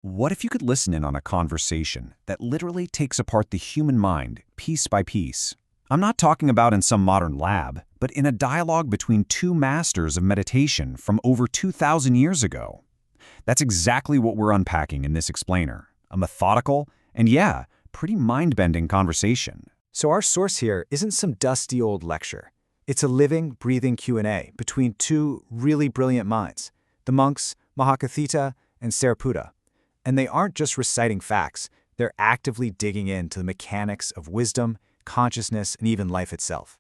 What if you could listen in on a conversation that literally takes apart the human mind piece by piece? I'm not talking about in some modern lab, but in a dialogue between two masters of meditation from over 2,000 years ago. That's exactly what we're unpacking in this explainer, a methodical and, yeah, pretty mind-bending conversation. So our source here isn't some dusty old lecture. It's a living, breathing Q&A between two really brilliant minds, the monks Mahākoṭṭhita and Sāriputta. And they aren't just reciting facts, they're actively digging into the mechanics of wisdom, consciousness, and even life itself.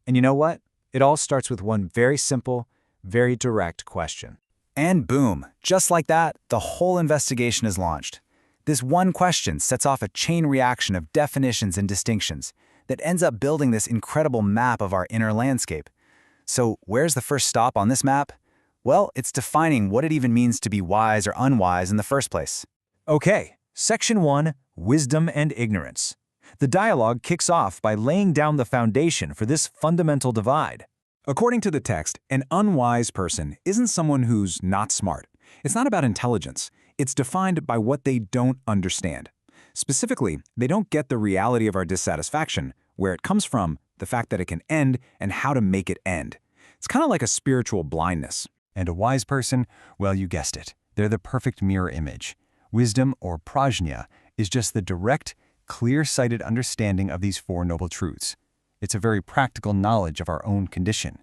And you know what? It all starts with one very simple, very direct question. And boom, just like that, the whole investigation is launched. This one question sets off a chain reaction of definitions and distinctions that ends up building this incredible map of our inner landscape. So where's the first stop on this map? Well, it's defining what it even means to be wise or unwise in the first place. Okay, Section 1, Wisdom and Ignorance. The dialogue kicks off by laying down the foundation for this fundamental divide. According to the text, an unwise person isn't someone who's not smart. It's not about intelligence. It's defined by what they don't understand. Specifically, they don't get the reality of our dissatisfaction, where it comes from, the fact that it can end, and how to make it end. It's kind of like a spiritual blindness. And a wise person, well, you guessed it. They're the perfect mirror image. Wisdom, or prajna, is just the direct, clear-sighted understanding of these four noble truths. It's a very practical knowledge of our own condition.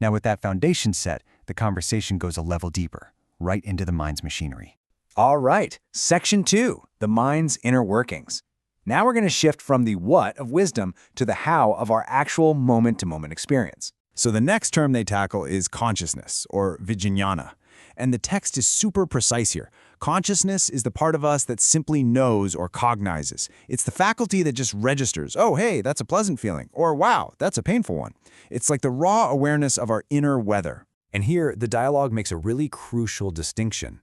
Now, with that foundation set, the conversation goes a level deeper, right into the mind's machinery. All right, Section 2, the mind's inner workings. Now we're going to shift from the what of wisdom to the how of our actual moment-to-moment experience. So the next term they tackle is consciousness, or vijnana. And the text is super precise here. Consciousness is the part of us that simply knows or cognizes. It's the faculty that just registers, oh, hey, that's a pleasant feeling, or wow, that's a painful one. It's like the raw awareness of our inner weather. And here, the dialogue makes a really crucial distinction.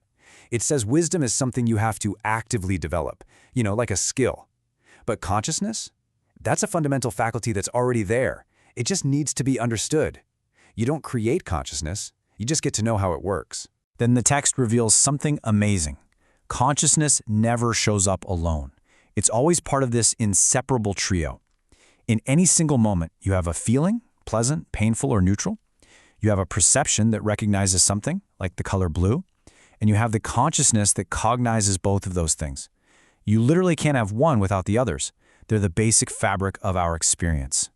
It says wisdom is something you have to actively develop, like a skill. But consciousness? That's a fundamental faculty that's already there. It just needs to be understood. You don't create consciousness, you just get to know how it works. Then the text reveals something amazing. Consciousness never shows up alone. It's always part of this inseparable trio. In any single moment, you have a feeling, pleasant, painful, or neutral. You have a perception that recognizes something, like the color blue. And you have the consciousness that cognizes both of those things. You literally can't have one without the others. They're the basic fabric of our experience.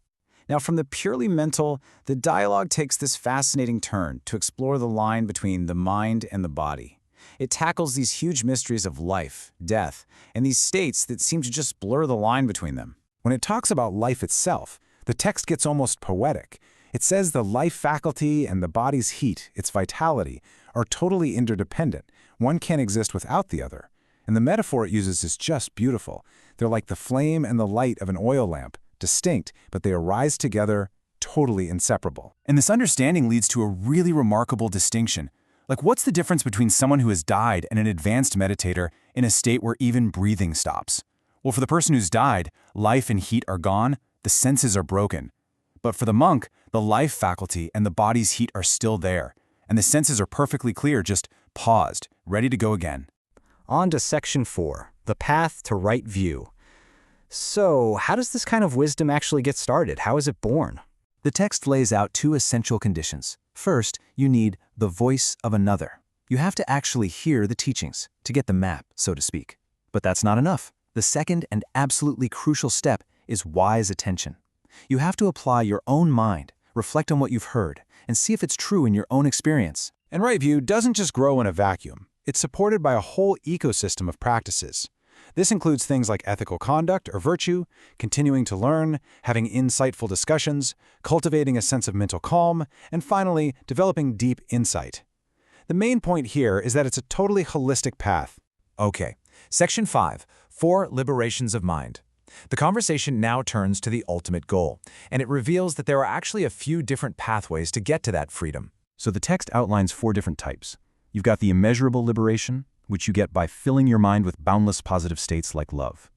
Now, from the purely mental, the dialogue takes this fascinating turn to explore the line between the mind and the body. It tackles these huge mysteries of life, death, and these states that seem to just blur the line between them. When it talks about life itself, the text gets almost poetic. It says the life faculty and the body's heat, its vitality, are totally interdependent. One can't exist without the other. And the metaphor it uses is just beautiful. They're like the flame and the light of an oil lamp. Distinct, but they arise together, totally inseparable. And this understanding leads to a really remarkable distinction. Like, what's the difference between someone who has died and an advanced meditator in a state where even breathing stops? Well, for the person who's died, life and heat are gone, the senses are broken. But for the monk, the life faculty and the body's heat are still there, and the senses are perfectly clear, just paused, ready to go again. On to Section 4, the path to right view. So, how does this kind of wisdom actually get started? How is it born? The text lays out two essential conditions. First, you need the voice of another. You have to actually hear the teachings to get the map, so to speak. But that's not enough. The second and absolutely crucial step is wise attention. You have to apply your own mind, reflect on what you've heard, and see if it's true in your own experience. And right view doesn't just grow in a vacuum. It's supported by a whole ecosystem of practices. This includes things like ethical conduct or virtue, continuing to learn, having insightful discussions, cultivating a sense of mental calm, and finally, developing deep insight. The main point here is that it's a totally holistic path. Okay, Section 5, 4 Liberations of Mind. The conversation now turns to the ultimate goal, and it reveals that there are actually a few different pathways to get to that freedom. So the text outlines 4 different types. You've got the immeasurable liberation, which you get by filling your mind with boundless positive states like love.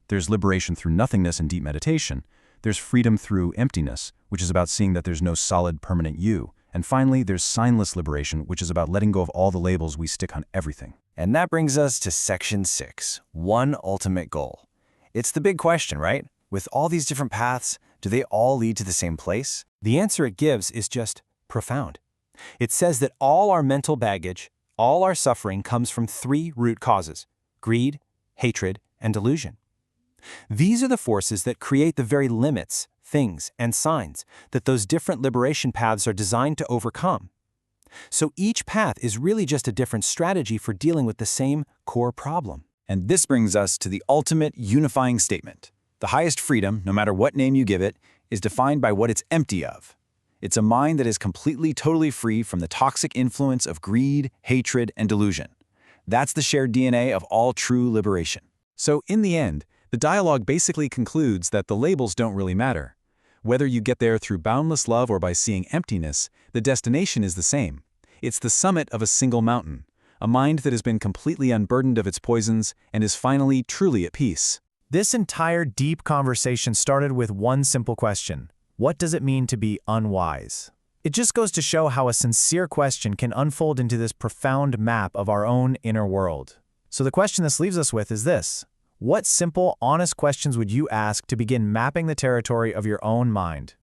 There's liberation through nothingness and deep meditation. There's freedom through emptiness, which is about seeing that there's no solid, permanent you, And finally, there's signless liberation, which is about letting go of all the labels we stick on everything. And that brings us to section 6, one ultimate goal. It's the big question, right? With all these different paths, do they all lead to the same place? The answer it gives is just profound. It says that all our mental baggage, all our suffering comes from 3 root causes: greed, hatred, and delusion. These are the forces that create the very limits, things, and signs that those different liberation paths are designed to overcome. So each path is really just a different strategy for dealing with the same core problem. And this brings us to the ultimate unifying statement. The highest freedom, no matter what name you give it, is defined by what it's empty of. It's a mind that is completely, totally free from the toxic influence of greed, hatred, and delusion. That's the shared DNA of all true liberation. So in the end, the dialogue basically concludes that the labels don't really matter. Whether you get there through boundless love or by seeing emptiness, the destination is the same. It's the summit of a single mountain, a mind that has been completely unburdened of its poisons and is finally truly at peace. This entire deep conversation started with one simple question: what does it mean to be unwise? It just goes to show how a sincere question can unfold into this profound map of our own inner world. So the question this leaves us with is this: what simple, honest questions would you ask to begin mapping the territory of your own mind?